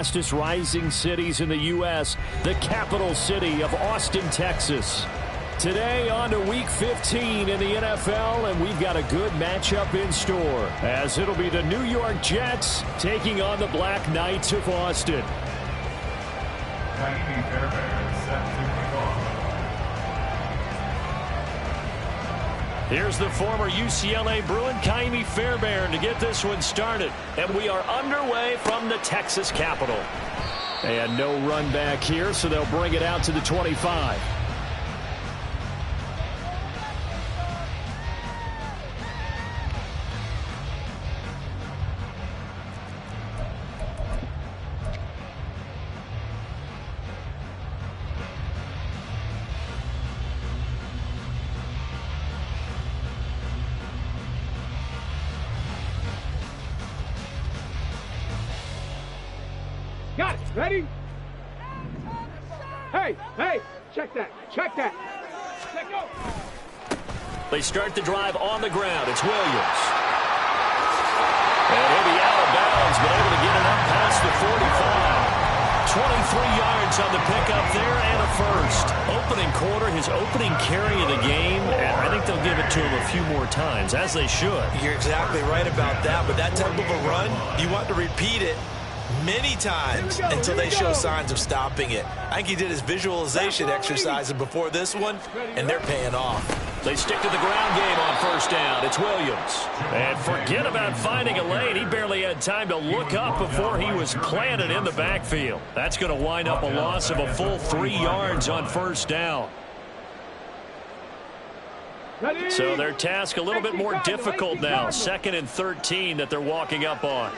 Fastest rising cities in the U.S., the capital city of Austin, Texas. Today on to Week 15 in the NFL, and we've got a good matchup in store, as it'll be the New York Jets taking on the Black Knights of Austin. Here's the former UCLA Bruin, Ka'imi Fairbairn, to get this one started. And we are underway from the Texas Capitol. And no run back here, so they'll bring it out to the 25. Got it. Ready? Hey, check that. Check go. They start the drive on the ground. It's Williams. And he'll be out of bounds, but able to get it up past the 45. 23 yards on the pickup there and a first. Opening quarter, his opening carry of the game, and I think they'll give it to him a few more times, as they should. You're exactly right about that, but that type of a run, you want to repeat it many times until they show signs of stopping it. I think he did his visualization exercises before this one, and they're paying off. They stick to the ground game on first down. It's Williams. And forget about finding a lane. He barely had time to look up before he was planted in the backfield. That's going to wind up a loss of a full 3 yards on first down. So their task a little bit more difficult now. 2nd and 13 that they're walking up on.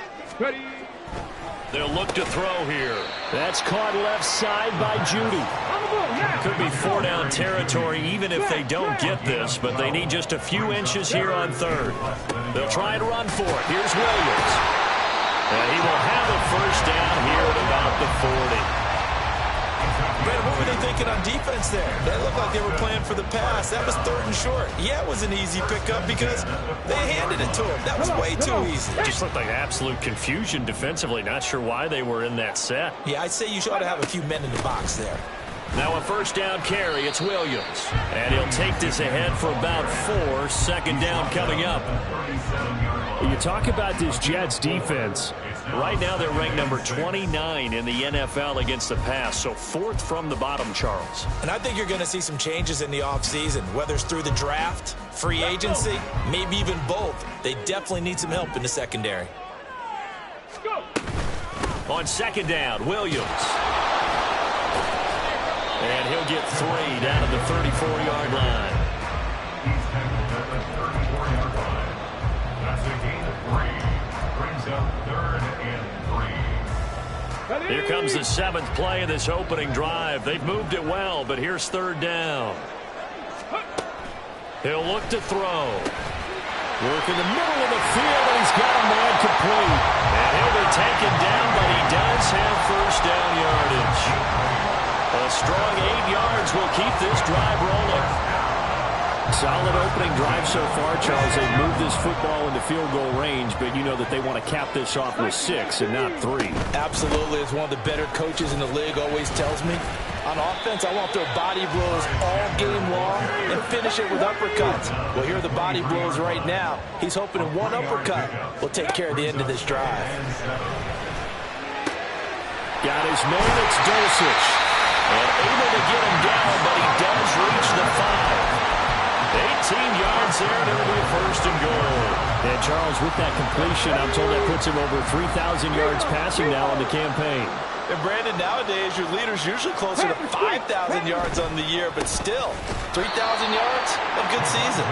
They'll look to throw here. That's caught left side by Judy. Could be 4-down territory even if they don't get this, but they need just a few inches here on 3rd. They'll try and run for it. Here's Williams. And he will have a first down here at about the 40. Brandon, what were they thinking on defense there? They looked like they were playing for the pass. That was 3rd and short. Yeah, it was an easy pickup because they handed it to him. That was way too easy. It just looked like absolute confusion defensively. Not sure why they were in that set. Yeah, I'd say you ought to have a few men in the box there. Now a first down carry. It's Williams. And he'll take this ahead for about 4. 2nd down coming up. You talk about this Jets defense. Right now they're ranked number 29 in the NFL against the pass. So 4th from the bottom, Charles. And I think you're going to see some changes in the offseason, whether it's through the draft, free agency, maybe even both. They definitely need some help in the secondary. On 2nd down, Williams. And he'll get 3 down at the 34-yard line. He's tackled at the 34-yard line. That's a gain of 3. Brings up 3rd and 3. Here comes the 7th play of this opening drive. They've moved it well, but here's 3rd down. He'll look to throw. Work in the middle of the field, and he's got a man complete. And he'll be taken down, but he does have first down yardage. A strong 8 yards will keep this drive rolling. Solid opening drive so far, Charles. They've moved this football into field goal range, but you know that they want to cap this off with 6 and not 3. Absolutely. As one of the better coaches in the league always tells me, on offense, I want their body blows all game long and finish it with uppercuts. Well, here are the body blows right now. He's hoping in one uppercut will take care of the end of this drive. Got his man. It's Dulcich. And able to get him down, but he does reach the 5. 18 yards there, and it'll be a 1st and goal. And Charles, with that completion, I'm told that puts him over 3,000 yards passing now on the campaign. And Brandon, nowadays, your leader's usually closer to 5,000 yards on the year, but still, 3,000 yards, a good season.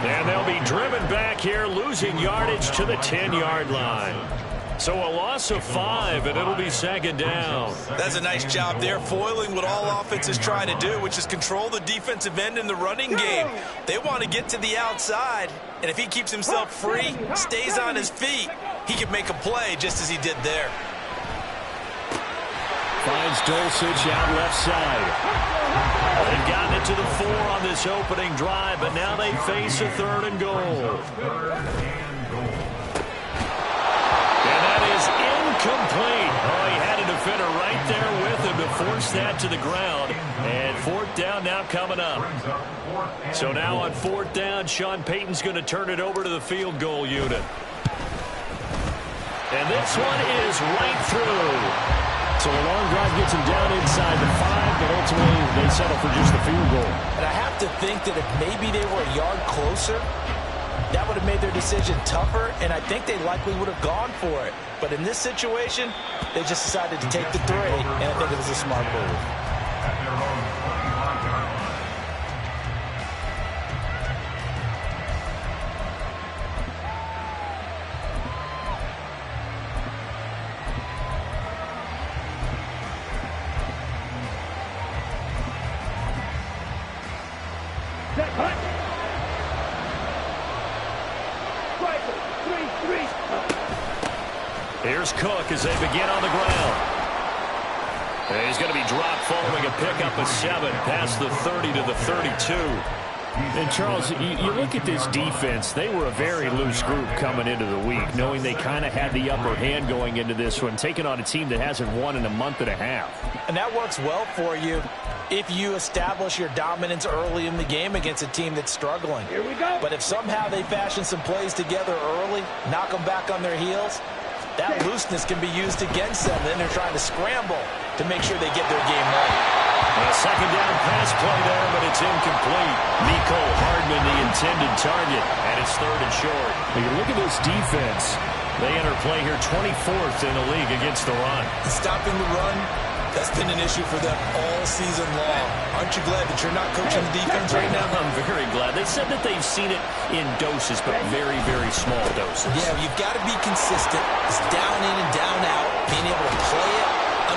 And they'll be driven back here, losing yardage to the 10-yard line. So a loss of 5, and it'll be 2nd down. That's a nice job there, foiling what all offenses try to do, which is control the defensive end in the running game. They want to get to the outside, and if he keeps himself free, stays on his feet, he can make a play just as he did there. Finds Dulcich out left side. They've gotten it to the 4 on this opening drive, but now they face a 3rd and goal. And that is incomplete. Oh, he had it defender right there with him to force that to the ground. And fourth down now coming up. So now on fourth down, Sean Payton's going to turn it over to the field goal unit. And this one is right through. So a long drive gets him down inside the 5, but ultimately they settle for just the field goal. And I have to think that if maybe they were a yard closer, that would have made their decision tougher, and I think they likely would have gone for it. But in this situation, they just decided to take the 3, and I think it was a smart move. Here's Cook as they begin on the ground. And he's going to be dropped following a pickup of 7 past the 30 to the 32. And, Charles, you look at this defense, they were a very loose group coming into the week, knowing they kind of had the upper hand going into this one, taking on a team that hasn't won in a month and a half. And that works well for you if you establish your dominance early in the game against a team that's struggling. Here we go. But if somehow they fashion some plays together early, knock them back on their heels, that looseness can be used against them. Then they're trying to scramble to make sure they get their game right. A second down pass play there, but it's incomplete. Mecole Hardman, the intended target, and it's 3rd and short. When you look at this defense, they enter play here 24th in the league against the run. Stopping the run, that's been an issue for them all season long. Aren't you glad that you're not coaching the defense right now? I'm very glad. They said that they've seen it in doses, but very, very small doses. Yeah, you've got to be consistent. It's down in and down out, being able to play it,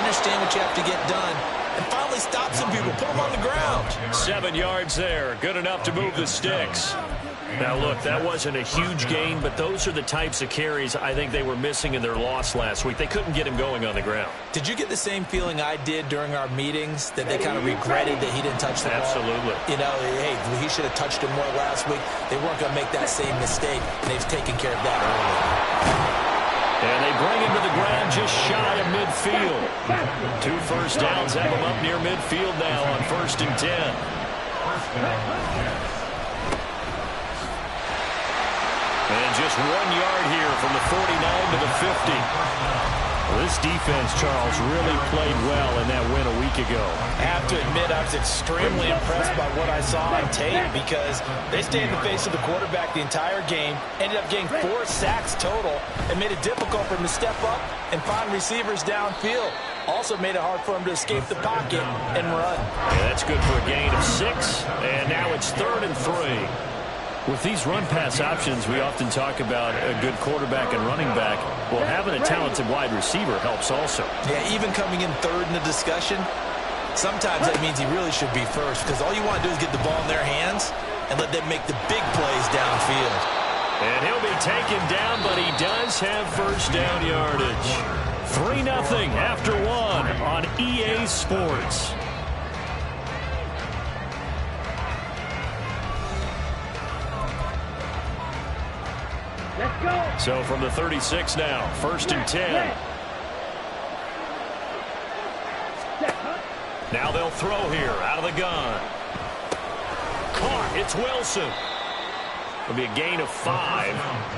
understand what you have to get done, and finally stop some people, put them on the ground. 7 yards there, good enough to move the sticks. Now, look, that wasn't a huge gain, but those are the types of carries I think they were missing in their loss last week. They couldn't get him going on the ground. Did you get the same feeling I did during our meetings, that they kind of regretted that he didn't touch the ball? Absolutely. You know, hey, he should have touched him more last week. They weren't going to make that same mistake, and they've taken care of that early. And they bring him to the ground just shy of midfield. 2 first downs have him up near midfield now on 1st and 10. And just 1 yard here from the 49 to the 50. well, this defense, Charles, really played well in that win a week ago. I have to admit, I was extremely impressed by what I saw on tape because they stayed in the face of the quarterback the entire game, ended up getting 4 sacks total, and made it difficult for him to step up and find receivers downfield. Also made it hard for him to escape the pocket and run. Yeah, that's good for a gain of 6, and now it's 3rd and 3. With these run-pass options, we often talk about a good quarterback and running back. Well, having a talented wide receiver helps also. Yeah, even coming in 3rd in the discussion, sometimes that means he really should be first because all you want to do is get the ball in their hands and let them make the big plays downfield. And he'll be taken down, but he does have first down yardage. 3-0 after 1 on EA Sports. Let's go. So from the 36 now, 1st and 10. Now they'll throw here out of the gun. Caught. It's Wilson. It'll be a gain of 5,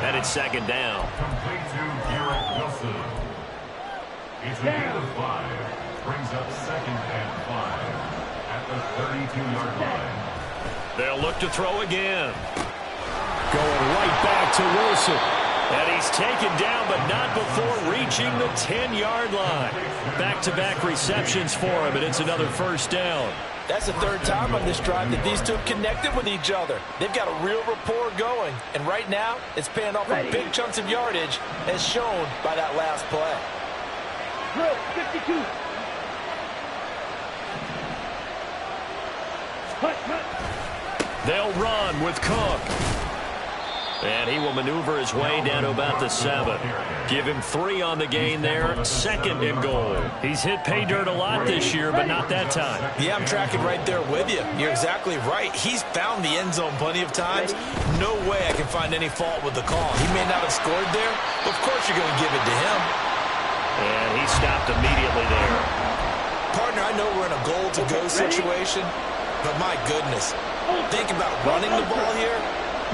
and it's 2nd down. Complete to Garrett Wilson. It's a gain of 5. Brings up 2nd and 5 at the 32-yard line. They'll look to throw again. Going right back to Wilson. And he's taken down, but not before reaching the 10-yard line. Back-to-back receptions for him, and it's another 1st down. That's the 3rd time on this drive that these two have connected with each other. They've got a real rapport going, and right now it's paying off in big chunks of yardage, as shown by that last play. Drill 52. Cut. They'll run with Cook. And he will maneuver his way down to about the 7. Give him 3 on the gain there. 2nd and goal. He's hit pay dirt a lot this year, but not that time. Yeah, I'm tracking right there with you. You're exactly right. He's found the end zone plenty of times. No way I can find any fault with the call. He may not have scored there, but of course you're going to give it to him. And he stopped immediately there. I know we're in a goal-to-go situation, but my goodness, think about running the ball here.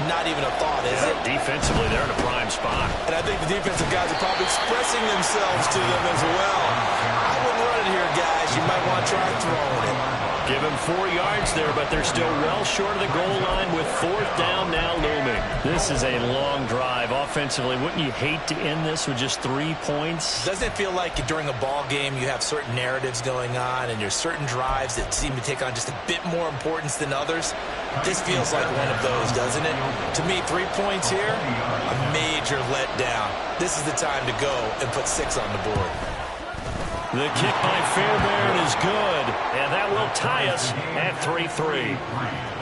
Not even a thought, is it? Defensively, they're in a prime spot. And I think the defensive guys are probably expressing themselves to them as well. I wouldn't run it here, guys. You might want to try throwing it. Give him 4 yards there, but they're still well short of the goal line with 4th down now looming. This is a long drive offensively. Wouldn't you hate to end this with just 3 points? Doesn't it feel like during a ball game you have certain narratives going on and there's certain drives that seem to take on just a bit more importance than others? This feels like one of those, doesn't it? To me, 3 points here, a major letdown. This is the time to go and put 6 on the board. The kick by Fairbairn is good, and that will tie us at 3-3.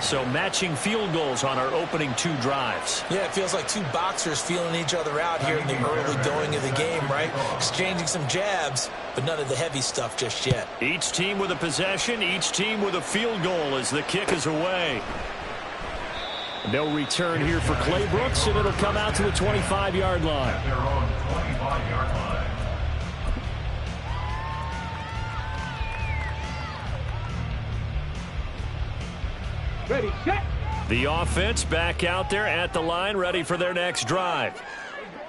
So matching field goals on our opening 2 drives. Yeah, it feels like 2 boxers feeling each other out here in the early going of the game, right? Exchanging some jabs, but none of the heavy stuff just yet. Each team with a possession, each team with a field goal as the kick is away. No return here for Clay Brooks, and it'll come out to the 25-yard line. Their own 25-yard line. Ready, set. The offense back out there at the line, ready for their next drive.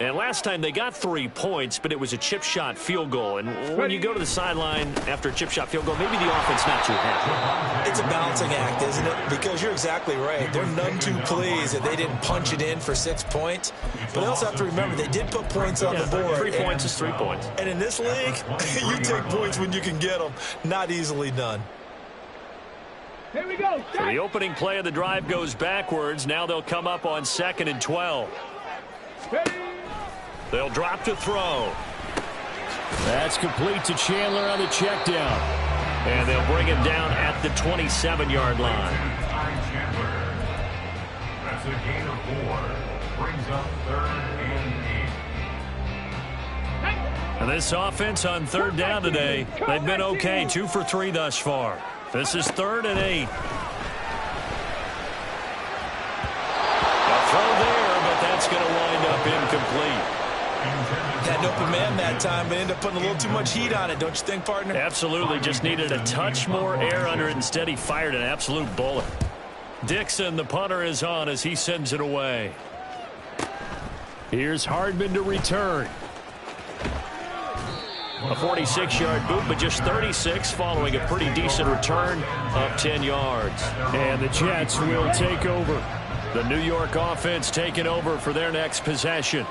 And last time they got 3 points, but it was a chip shot field goal. And when you go to the sideline after a chip shot field goal, maybe the offense not too happy. It's a balancing act, isn't it? Because you're exactly right. They're none too pleased that they didn't punch it in for 6 points. But they also have to remember they did put points on the board. 3 points is 3 points. And in this league, you take points when you can get them. Not easily done. Here we go. So the opening play of the drive goes backwards. Now they'll come up on 2nd and 12. Ready. They'll drop to throw. That's complete to Chandler on the check down. And they'll bring him down at the 27-yard line. Chandler. That's a gain of 4. Brings up 3rd and 8. And this offense on 3rd down today, they've been okay. 2 for 3 thus far. This is 3rd and 8. A throw there, but that's going to wind up incomplete. Had an open man that time, but ended up putting a little too much heat on it, don't you think, partner? Absolutely. Just needed a touch more air under it. Instead, he fired an absolute bullet. Dixon, the punter, is on as he sends it away. Here's Hardman to return. A 46-yard boot, but just 36 following a pretty decent return of 10 yards. And the Jets will take over. The New York offense taking over for their next possession.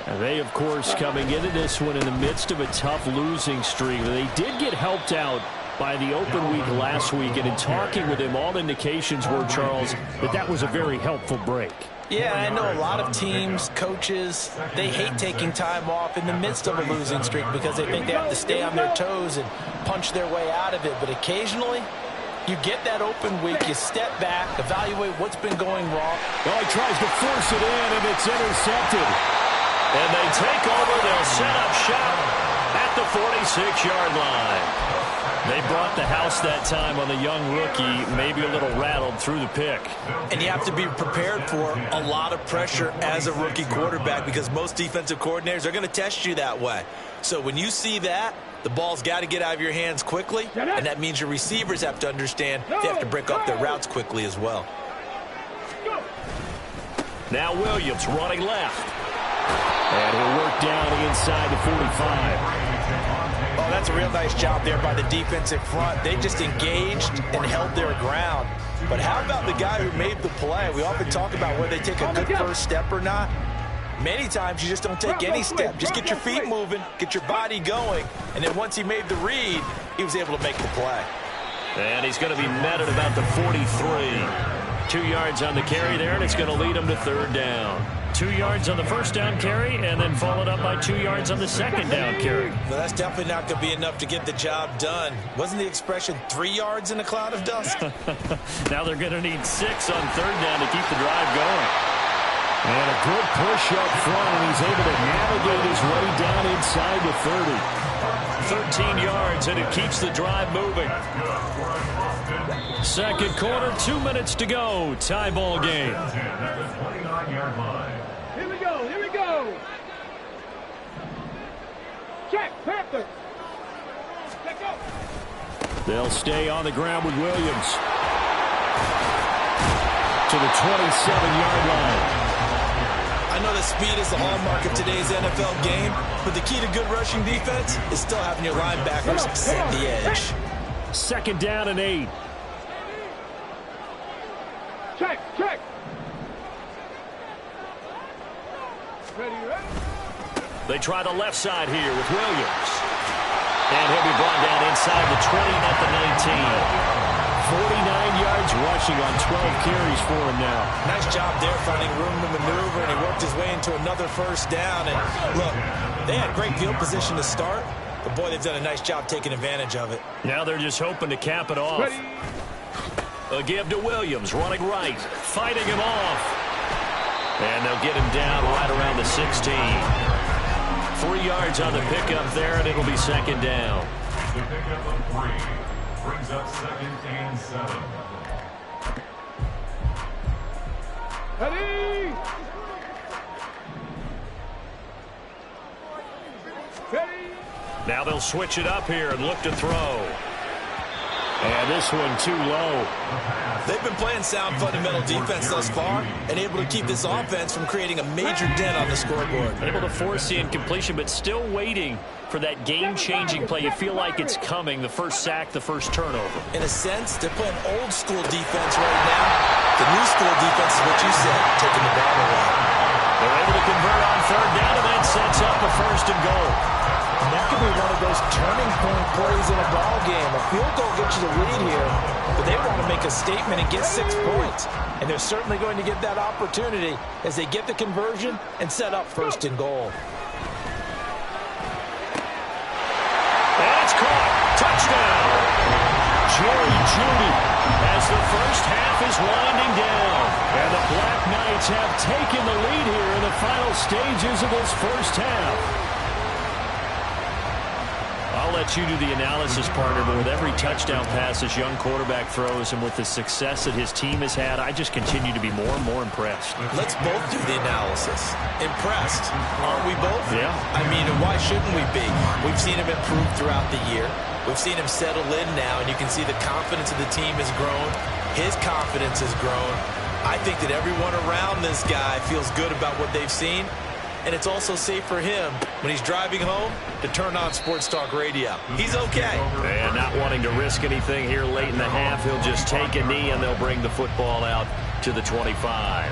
And they, of course, coming into this one in the midst of a tough losing streak. They did get helped out by the open week last week. And in talking with him, all indications were, Charles, that was a very helpful break. Yeah, I know a lot of teams, coaches, they hate taking time off in the midst of a losing streak because they think they have to stay on their toes and punch their way out of it. But occasionally, you get that open week, you step back, evaluate what's been going wrong. Well, he tries to force it in, and it's intercepted. And they take over. They'll set up shop at the 46-yard line. They brought the house that time on the young rookie, maybe a little rattled through the pick. And you have to be prepared for a lot of pressure as a rookie quarterback because most defensive coordinators are going to test you that way. So when you see that, the ball's got to get out of your hands quickly, and that means your receivers have to understand they have to break up their routes quickly as well. Now Williams running left. And he'll work down inside the 45. Oh, that's a real nice job there by the defensive front. They just engaged and held their ground. But how about the guy who made the play? We often talk about whether they take a good first step or not. Many times you just don't take any step. Just get your feet moving, get your body going, and then once he made the read, he was able to make the play. And he's going to be met at about the 43. 2 yards on the carry there, and it's going to lead him to 3rd down. 2 yards on the first down carry, and then followed up by 2 yards on the second down carry. Well, that's definitely not going to be enough to get the job done. Wasn't the expression 3 yards in a cloud of dust? Now they're going to need 6 on 3rd down to keep the drive going. And a good push up front, and he's able to navigate his way down inside the 30. 13 yards, and it keeps the drive moving. Second quarter, 2 minutes to go. Tie ball game. Here we go, here we go. Check, Panther. Check go. They'll stay on the ground with Williams. To the 27-yard line. I know that speed is the hallmark of today's NFL game, but the key to good rushing defense is still having your linebackers set the edge. 2nd down and 8. Check. Ready. They try the left side here with Williams. And he'll be brought down inside the 20 at the 19. 49 yards rushing on 12 carries for him now. Nice job there finding room to maneuver, and he worked his way into another first down. And look, they had great field position to start, but boy, they've done a nice job taking advantage of it. Now they're just hoping to cap it off. Ready. A give to Williams, running right, fighting him off. And they'll get him down right around the 16. 3 yards on the pickup there, and it'll be 2nd down. The pickup of 3 brings up 2nd and 7. Ready. Now they'll switch it up here and look to throw. And this one too low. They've been playing sound fundamental defense thus far and able to keep this offense from creating a major dent on the scoreboard. Able to force the incompletion, but still waiting for that game-changing play. You feel like it's coming, the first sack, the first turnover. In a sense, they're playing old-school defense right now. The new school defense is what you said, taking the ball away. They're able to convert on 3rd down, and that sets up a 1st and goal. And that could be one of those turning point plays in a ball game. A field goal gets you the lead here, but they want to make a statement and get 6 points. And they're certainly going to get that opportunity as they get the conversion and set up 1st and goal. And it's caught. Touchdown. Jerry Jeudy As the first half is winding down. and the Black Knights have taken the lead here in the final stages of this first half. I'll let you do the analysis, partner, but with every touchdown pass this young quarterback throws and with the success that his team has had, I just continue to be more and more impressed. Let's both do the analysis. Impressed, aren't we both? Yeah. I mean, and why shouldn't we be? We've seen him improve throughout the year. We've seen him settle in now, and you can see the confidence of the team has grown. His confidence has grown. I think that everyone around this guy feels good about what they've seen. And it's also safe for him when he's driving home to turn on Sports Talk Radio. He's okay. And not wanting to risk anything here late in the half, he'll just take a knee and they'll bring the football out to the 25.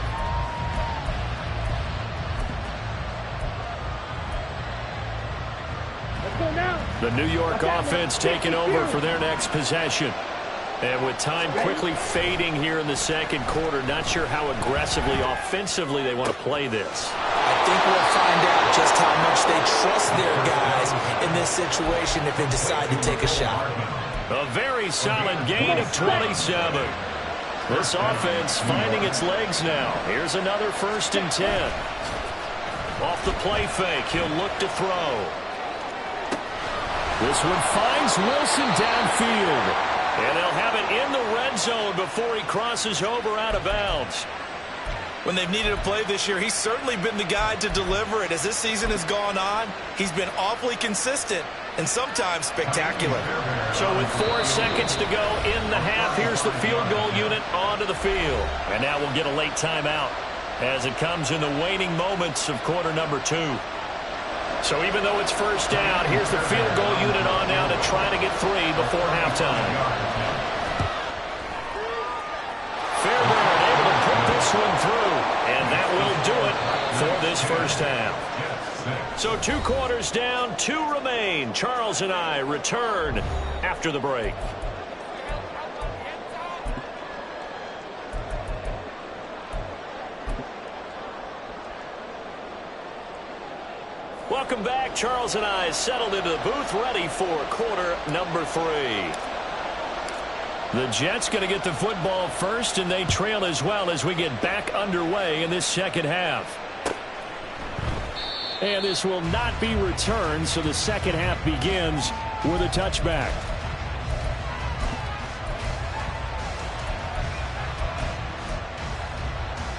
Let's go now. The New York offense taking over for their next possession. And with time quickly fading here in the second quarter, not sure how aggressively, offensively they want to play this. I think we'll find out just how much they trust their guys in this situation if they decide to take a shot. A very solid gain of 27. This offense finding its legs now. Here's another 1st and 10. Off the play fake, he'll look to throw. This one finds Wilson downfield. And they'll have it in the red zone before he crosses over out of bounds. When they've needed a play this year, he's certainly been the guy to deliver it. As this season has gone on, he's been awfully consistent and sometimes spectacular. So with 4 seconds to go in the half, here's the field goal unit onto the field. And now we'll get a late timeout as it comes in the waning moments of quarter number 2. So even though it's 1st down, here's the field goal unit on now to try to get 3 before halftime. Fairbairn able to put this one through, and that will do it for this 1st half. So 2 quarters down, 2 remain. Charles and I return after the break. Welcome back. Charles and I settled into the booth, ready for quarter number 3. The Jets going to get the football first, and they trail as well as we get back underway in this second half. And this will not be returned, so the second half begins with a touchback.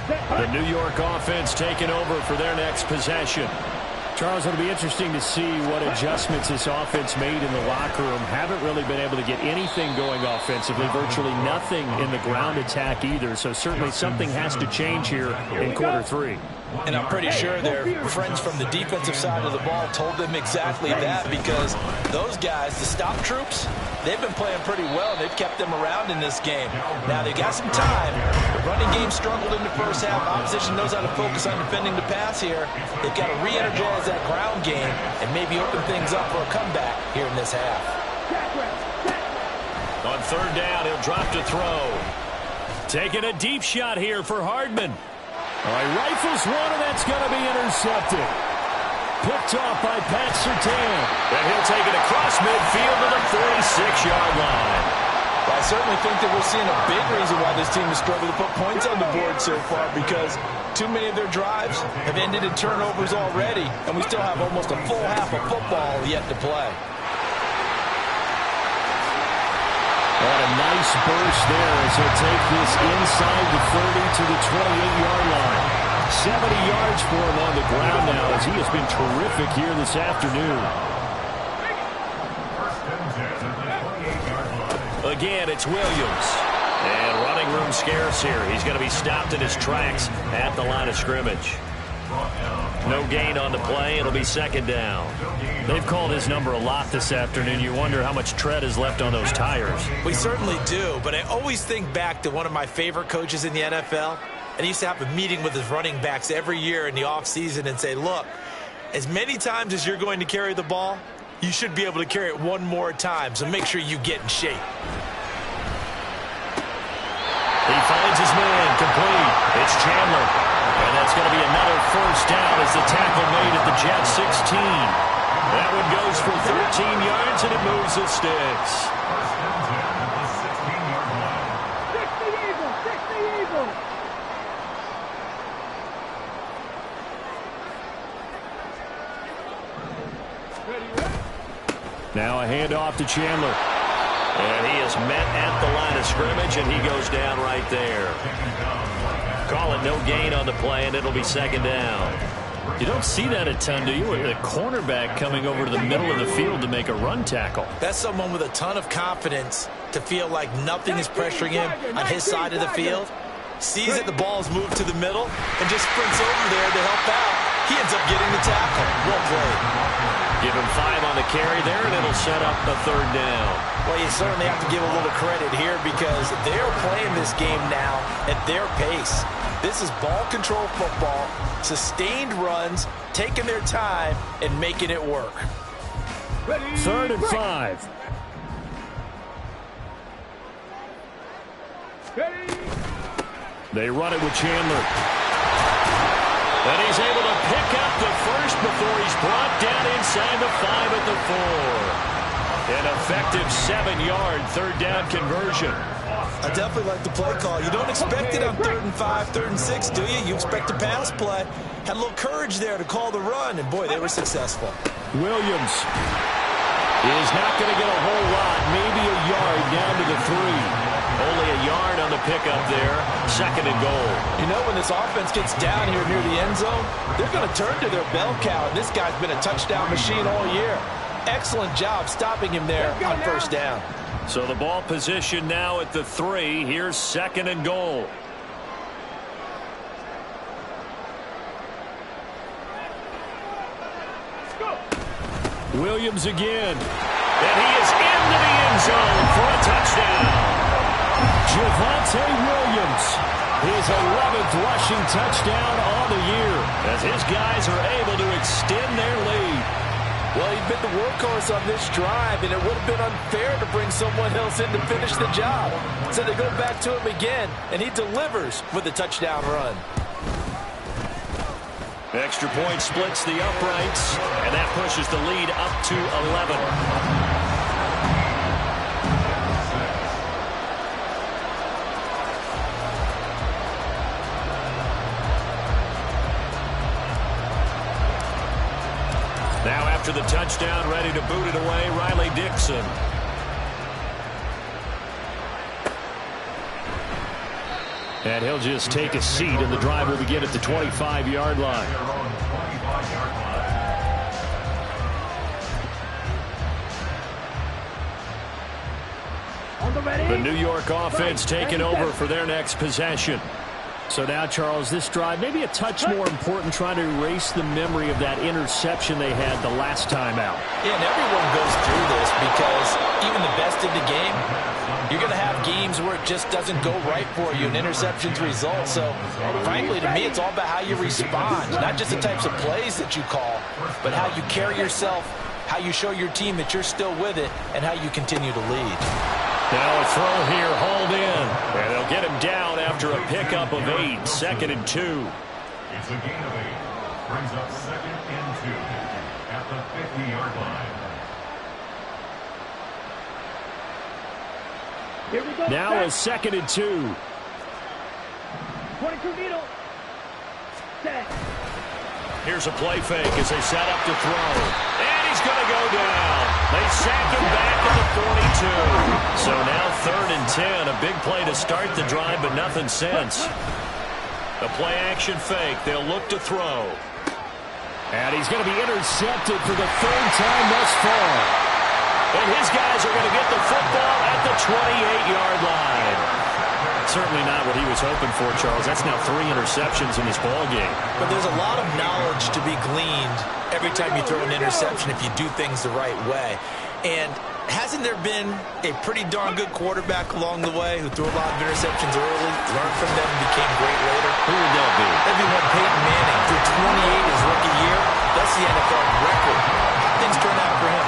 The New York offense taking over for their next possession. Charles, it'll be interesting to see what adjustments this offense made in the locker room. Haven't really been able to get anything going offensively, virtually nothing in the ground attack either. So certainly something has to change here in quarter 3. And I'm pretty sure their friends from the defensive side of the ball told them exactly that, because those guys, the stop troops, they've been playing pretty well. They've kept them around in this game. Now, they got some time. The running game struggled in the first half. Opposition knows how to focus on defending the pass here. They've got to re-energize that ground game and maybe open things up for a comeback here in this half. On third down, he'll drop to throw. Taking a deep shot here for Hardman. All right, rifles one, and that's going to be intercepted. Picked off by Pat Surtain. And he'll take it across midfield to the 46-yard line. Well, I certainly think that we're seeing a big reason why this team has struggled to put points on the board so far, because too many of their drives have ended in turnovers already, and we still have almost a full half of football yet to play. What a nice burst there as he'll take this inside the 30 to the 28-yard line. 70 yards for him on the ground now, as he has been terrific here this afternoon. Again, it's Williams. And running room scarce here. He's going to be stopped in his tracks at the line of scrimmage. No gain on the play. It'll be second down. They've called his number a lot this afternoon. You wonder how much tread is left on those tires. We certainly do, but I always think back to one of my favorite coaches in the NFL. And he used to have a meeting with his running backs every year in the offseason and say, look, as many times as you're going to carry the ball, you should be able to carry it one more time, so make sure you get in shape. He finds his man, complete. It's Chandler. And that's going to be another first down as the tackle made at the Jet 16. That one goes for 13 yards, and it moves the sticks. Now a handoff to Chandler. And he is met at the line of scrimmage, and he goes down right there. Call it no gain on the play, and it'll be second down. You don't see that a ton, do you? A cornerback coming over to the middle of the field to make a run tackle. That's someone with a ton of confidence to feel like nothing is pressuring him on his side of the field. Sees that the ball is moved to the middle and just sprints over there to help out. He ends up getting the tackle. Well played. Give him 5 on the carry there, and it'll set up the third down. Well, you certainly have to give a little credit here because they're playing this game now at their pace. This is ball control football, sustained runs, taking their time, and making it work. 3rd and 5. They run it with Chandler. And he's able to pick up the first before he's brought down inside the 5 at the 4. An effective 7-yard third down conversion. I definitely like the play call. You don't expect it on 3rd and 5, 3rd and 6, do you? You expect a pass play. Had a little courage there to call the run, and boy, they were successful. Williams is not going to get a whole lot, maybe a yard down to the 3. Only a yard on the pickup there. 2nd and goal. You know, when this offense gets down here near the end zone, they're going to turn to their bell cow, and this guy's been a touchdown machine all year. Excellent job stopping him there on first down. So the ball position now at the 3. Here's 2nd and goal. Williams again. And he is into the end zone for a touchdown. Javonte Williams, his 11th rushing touchdown on the year, as his guys are able to extend their lead. Well, he's been the workhorse on this drive, and it would have been unfair to bring someone else in to finish the job. So they go back to him again, and he delivers with a touchdown run. Extra point splits the uprights, and that pushes the lead up to 11. Now after the touchdown, ready to boot it away, Riley Dixon. And he'll just take a seat, and the drive will begin at the 25-yard line. The New York offense taking over for their next possession. So now, Charles, this drive maybe a touch more important, trying to erase the memory of that interception they had the last time out. Yeah, and everyone goes through this because even the best in the game, you're going to have games where it just doesn't go right for you and interceptions result. So, frankly, to me, it's all about how you respond, not just the types of plays that you call, but how you carry yourself, how you show your team that you're still with it, and how you continue to lead. Now a throw here, hauled in. And they'll get him down after a pickup of 8, 2nd and 2. It's a gain of 8. Brings up 2nd and 2 at the 50-yard line. Here we go. Now a 2nd and 2. 22 needle. Set. Here's a play fake as they set up to throw. And he's going to go down. They sack him back at the 42. So now 3rd and 10. A big play to start the drive, but nothing since. A play-action fake. They'll look to throw. And he's going to be intercepted for the 3rd time thus far. And his guys are going to get the football at the 28-yard line. Certainly not what he was hoping for, Charles. That's now 3 interceptions in this ball game. But there's a lot of knowledge to be gleaned every time you throw an interception if you do things the right way. And hasn't there been a pretty darn good quarterback along the way who threw a lot of interceptions early, learned from them, and became great later? Who would that be? That'd be one Peyton Manning. Threw 28 his rookie year. That's the NFL record. Things turned out for him.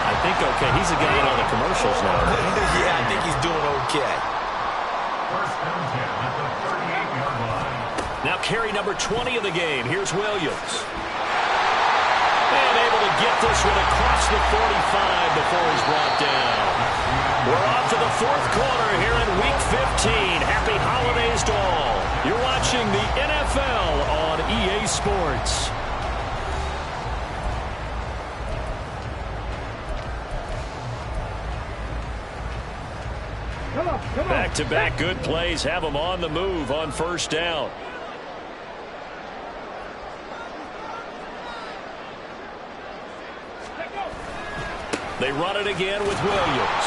I think okay. He's the guy in all the commercials now. Yeah, I think he's doing okay. First down 10 at the 38-yard line. Now carry number 20 of the game. Here's Williams. And able to get this one across the 45 before he's brought down. We're off to the 4th quarter here in Week 15. Happy holidays to all. You're watching the NFL on EA Sports. Come on. Back-to-back good plays have them on the move on 1st down. They run it again with Williams.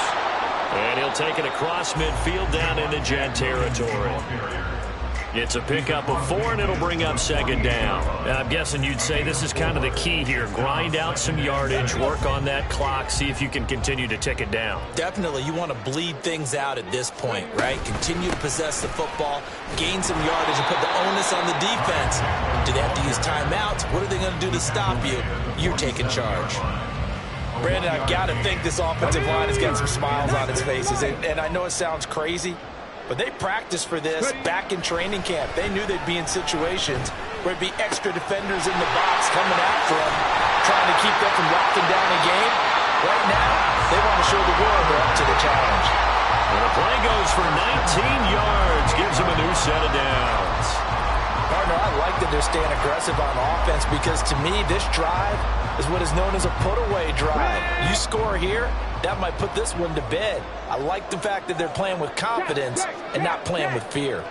And he'll take it across midfield down into Jet territory. It's a pickup of 4, and it'll bring up 2nd down. And I'm guessing you'd say this is kind of the key here. Grind out some yardage, work on that clock, see if you can continue to tick it down. Definitely, you want to bleed things out at this point, right? Continue to possess the football, gain some yardage, and put the onus on the defense. Do they have to use timeouts? What are they going to do to stop you? You're taking charge. Brandon, I've got to think this offensive line has got some smiles on its faces. And I know it sounds crazy, but they practiced for this back in training camp. They knew they'd be in situations where it'd be extra defenders in the box coming after them, trying to keep them from locking down the game. Right now, they want to show the world they're up to the challenge. And the play goes for 19 yards, gives them a new set of downs. Partner, I like that they're staying aggressive on offense because, to me, this drive is what is known as a put-away drive. You score here, that might put this one to bed. I like the fact that they're playing with confidence and not playing with fear.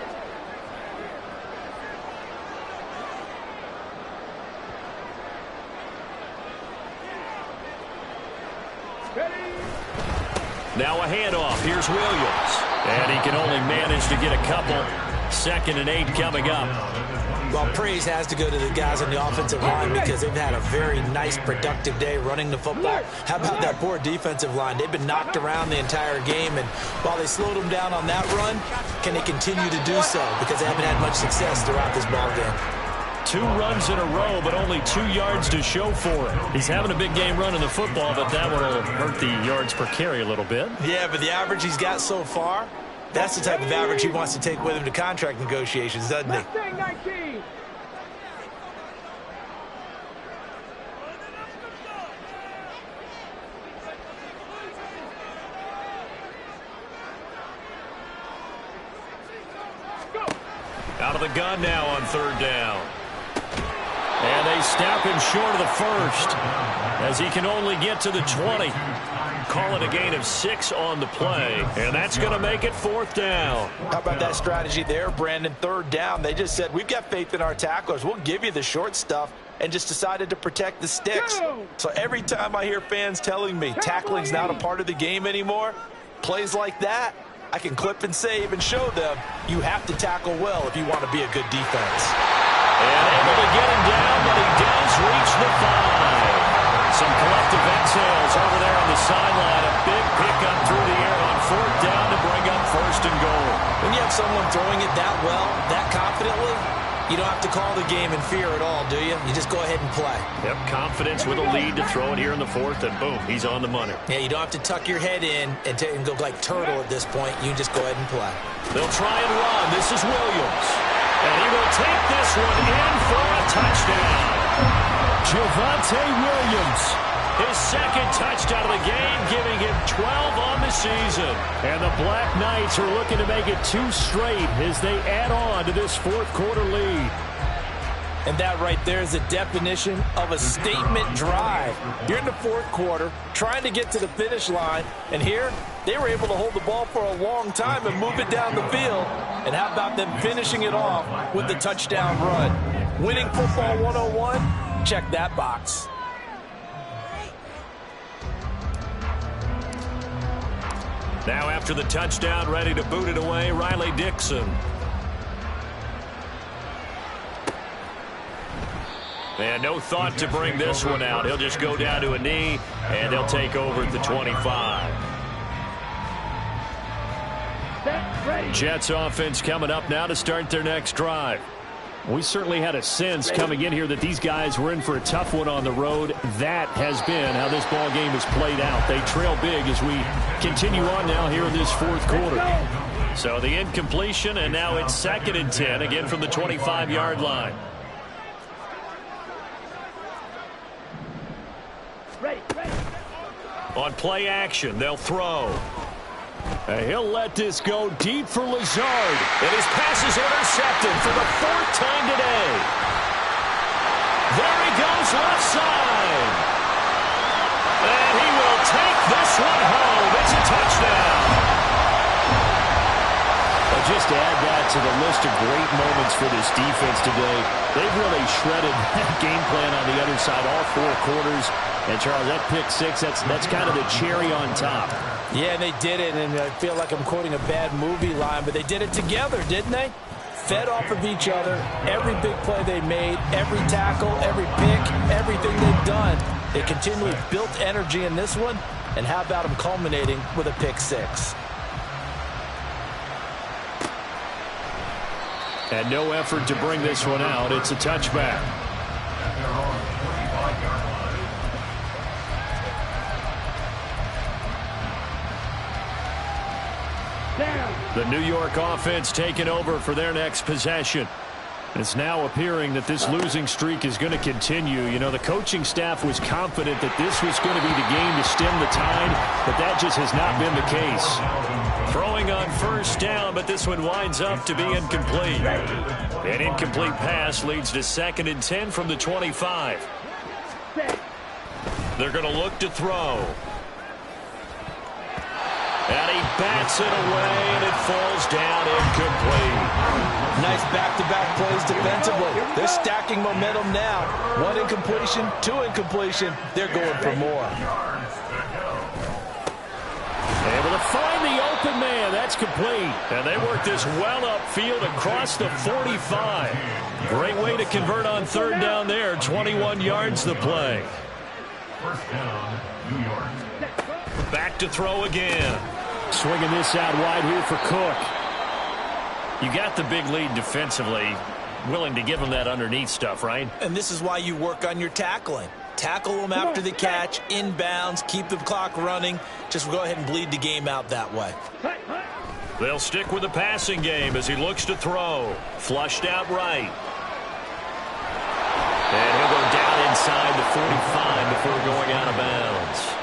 Now a handoff. Here's Williams. And he can only manage to get a couple. 2nd and 8 coming up. Well, praise has to go to the guys on the offensive line because they've had a very nice, productive day running the football. How about that poor defensive line? They've been knocked around the entire game, and while they slowed them down on that run, can they continue to do so? Because they haven't had much success throughout this ball game. 2 runs in a row, but only 2 yards to show for it. He's having a big game running the football, but that one will hurt the yards per carry a little bit. Yeah, but the average he's got so far, that's the type of average he wants to take with him to contract negotiations, doesn't he? Out of the gun now on 3rd down. And they snap him short of the 1st as he can only get to the 20. Call it a gain of 6 on the play, and that's going to make it 4th down. How about that strategy there, Brandon? 3rd down, they just said, we've got faith in our tacklers. We'll give you the short stuff, and just decided to protect the sticks. So every time I hear fans telling me tackling's not a part of the game anymore, Plays like that, I can clip and save and show them you have to tackle well if you want to be a good defense. And able to get him down, but he does reach the 5. Some collective exhales over there on the sideline. A big pickup through the air on 4th down to bring up 1st and goal. When you have someone throwing it that well, that confidently, you don't have to call the game in fear at all, do you? You just go ahead and play. Yep, confidence with a lead to throw it here in the 4th, and boom, he's on the money. Yeah, you don't have to tuck your head in and go like turtle at this point. You just go ahead and play. They'll try and run. This is Williams. And he will take this one in for a touchdown. Javonte Williams. His 2nd touchdown of the game, giving him 12 on the season. And the Black Knights are looking to make it 2 straight as they add on to this 4th quarter lead. And that right there is the definition of a statement drive. You're in the 4th quarter, trying to get to the finish line, and here they were able to hold the ball for a long time and move it down the field. And how about them finishing it off with the touchdown run? Winning football 101? Check that box. Now after the touchdown, ready to boot it away, Riley Dixon. And no thought to bring this one out. He'll just go down to a knee, and they'll take over at the 25. Jets offense coming up now to start their next drive. We certainly had a sense coming in here that these guys were in for a tough one on the road. That has been how this ball game has played out. They trail big as we continue on now here in this 4th quarter. So the incompletion, and now it's 2nd and 10, again from the 25-yard line. On play action, they'll throw. He'll let this go deep for Lazard. And his pass is intercepted for the 4th time today. There he goes left side. And he will take this one home. It's a touchdown. Just add that to the list of great moments for this defense today. They've really shredded that game plan on the other side all 4 quarters. And, Charles, that pick 6, that's kind of the cherry on top. Yeah, they did it, and I feel like I'm quoting a bad movie line, but they did it together, didn't they? Fed off of each other, every big play they made, every tackle, every pick, everything they've done. They continually built energy in this one, and how about them culminating with a pick 6? And no effort to bring this one out. It's a touchback. The New York offense taking over for their next possession. It's now appearing that this losing streak is going to continue. You know, the coaching staff was confident that this was going to be the game to stem the tide, but that just has not been the case. Throwing on 1st down, but this one winds up to be incomplete. An incomplete pass leads to 2nd and 10 from the 25. They're going to look to throw. And he bats it away, and it falls down incomplete. Nice back-to-back plays defensively. They're stacking momentum now. 1 incompletion, 2 incompletion. They're going for more. Able to find the open man. That's complete. And they work this well upfield across the 45. Great way to convert on 3rd down there. 21 yards to play. 1st down, New York. Back to throw again. Swinging this out wide here for Cook. You got the big lead defensively. Willing to give him that underneath stuff, right? And this is why you work on your tackling. Tackle them after the catch, inbounds, keep the clock running. Just go ahead and bleed the game out that way. They'll stick with the passing game as he looks to throw. Flushed out right. And he'll go down inside the 45 before going out of bounds.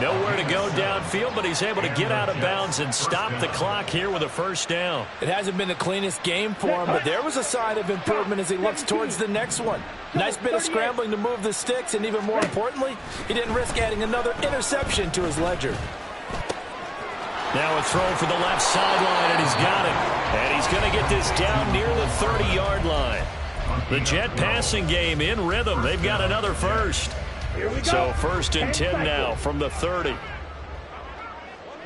Nowhere to go downfield, but he's able to get out of bounds and stop the clock here with a 1st down. It hasn't been the cleanest game for him, but there was a sign of improvement as he looks towards the next one. Nice bit of scrambling to move the sticks, and even more importantly, he didn't risk adding another interception to his ledger. Now a throw for the left sideline, and he's got it. And he's going to get this down near the 30-yard line. The Jet passing game in rhythm. They've got another 1st. So 1st and 10 now from the 30.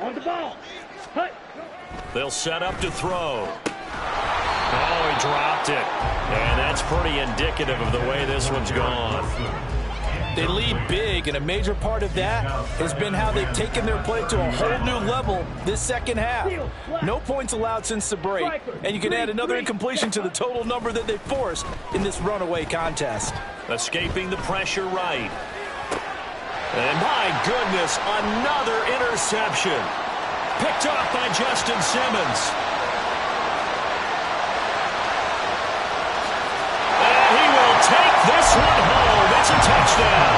On the ball. Hut. They'll set up to throw. Oh, he dropped it. And that's pretty indicative of the way this one's gone. They lead big, and a major part of that has been how they've taken their play to a whole new level this second half. No points allowed since the break, and you can add another incompletion to the total number that they forced in this runaway contest. Escaping the pressure right. And my goodness, another interception. Picked off by Justin Simmons. And he will take this one home. It's a touchdown.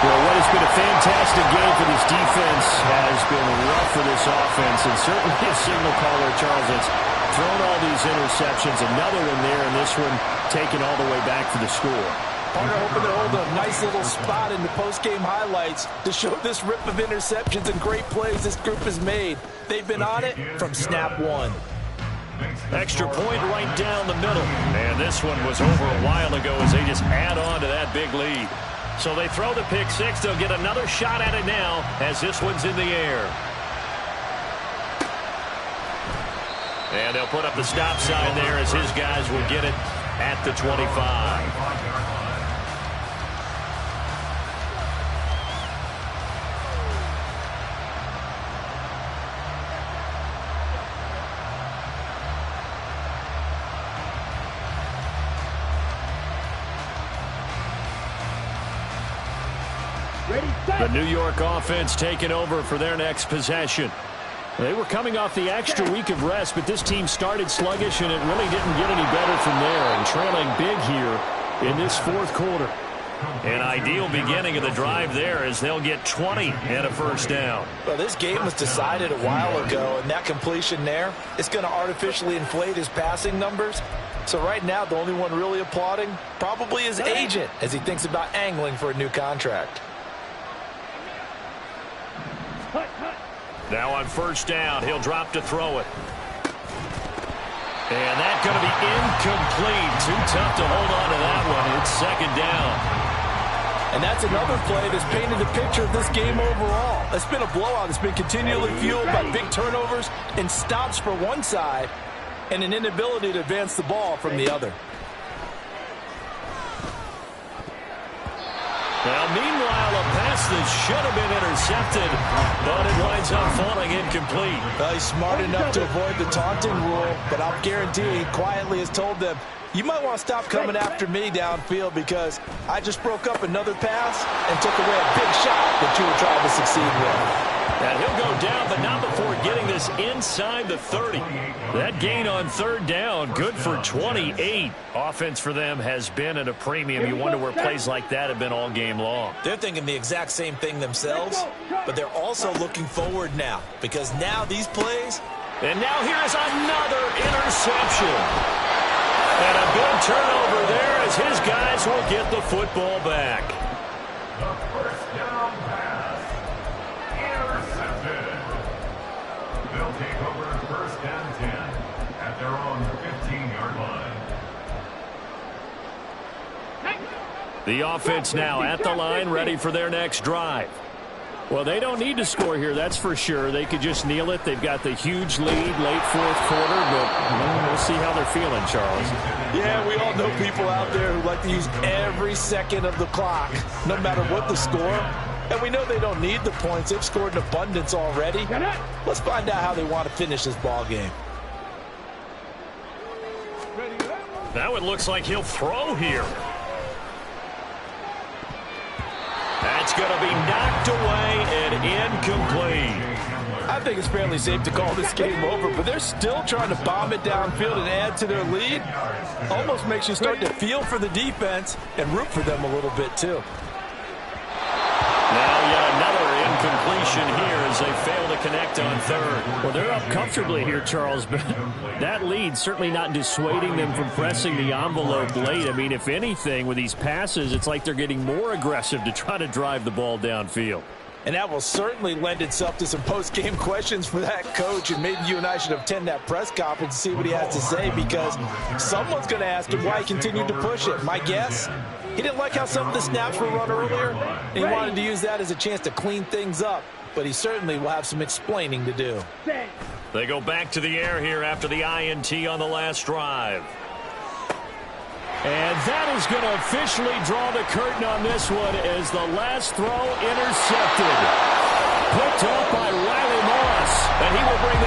Well, what has been a fantastic game for this defense has been rough for this offense, and certainly a signal caller, Charles, that's thrown all these interceptions. Another one there, and this one taken all the way back for the score. Partner hoping to hold a nice little spot in the post-game highlights to show this rip of interceptions and great plays this group has made. They've been on it from snap one. Extra point right down the middle. And this one was over a while ago as they just add on to that big lead. So they throw the pick six. They'll get another shot at it now as this one's in the air. And they'll put up the stop sign there as his guys will get it at the 25. The New York offense taking over for their next possession. They were coming off the extra week of rest, but this team started sluggish, and it really didn't get any better from there, and trailing big here in this fourth quarter. An ideal beginning of the drive there as they'll get 20 and a first down. Well, this game was decided a while ago, and that completion there is going to artificially inflate his passing numbers. So right now, the only one really applauding probably his agent as he thinks about angling for a new contract. Now on first down, he'll drop to throw it. And that's going to be incomplete. Too tough to hold on to that one. It's second down. And that's another play that's painted the picture of this game overall. It's been a blowout. It's been continually fueled by big turnovers and stops for one side and an inability to advance the ball from the other. Now, meanwhile, a pass that should have been intercepted, but it winds up falling incomplete. Well, he's smart enough to avoid the taunting rule, but I'll guarantee he quietly has told them, you might want to stop coming after me downfield because I just broke up another pass and took away a big shot that you were trying to succeed with. And he'll go down, but not before getting this inside the 30. That gain on third down, good for 28. Offense for them has been at a premium. You wonder where plays like that have been all game long. They're thinking the exact same thing themselves, but they're also looking forward now because now these plays. And now here's another interception. And a good turnover there as his guys will get the football back. The first down pass. Intercepted. They'll take over first and 10 at their own 15-yard line. The offense now at the line, ready for their next drive. Well, they don't need to score here, that's for sure. They could just kneel it. They've got the huge lead, late fourth quarter, but we'll see how they're feeling, Charles. Yeah, we all know people out there who like to use every second of the clock, no matter what the score. And we know they don't need the points. They've scored in abundance already. Let's find out how they want to finish this ball game. Now it looks like he'll throw here. That's going to be knocked away and incomplete. I think it's fairly safe to call this game over, but they're still trying to bomb it downfield and add to their lead. Almost makes you start to feel for the defense and root for them a little bit too. Now yet another incompletion here as they fail to connect on third. Well, they're up comfortably here, Charles, but that lead certainly not dissuading them from pressing the envelope late. I mean, if anything, with these passes, it's like they're getting more aggressive to try to drive the ball downfield. And that will certainly lend itself to some post-game questions for that coach, and maybe you and I should attend that press conference and see what he has to say, because someone's going to ask him why he continued to push it. My guess, he didn't like how some of the snaps were run earlier, and he wanted to use that as a chance to clean things up but he certainly will have some explaining to do. They go back to the air here after the INT on the last drive. And that is going to officially draw the curtain on this one as the last throw intercepted. Picked up by Riley Moss. And he will bring this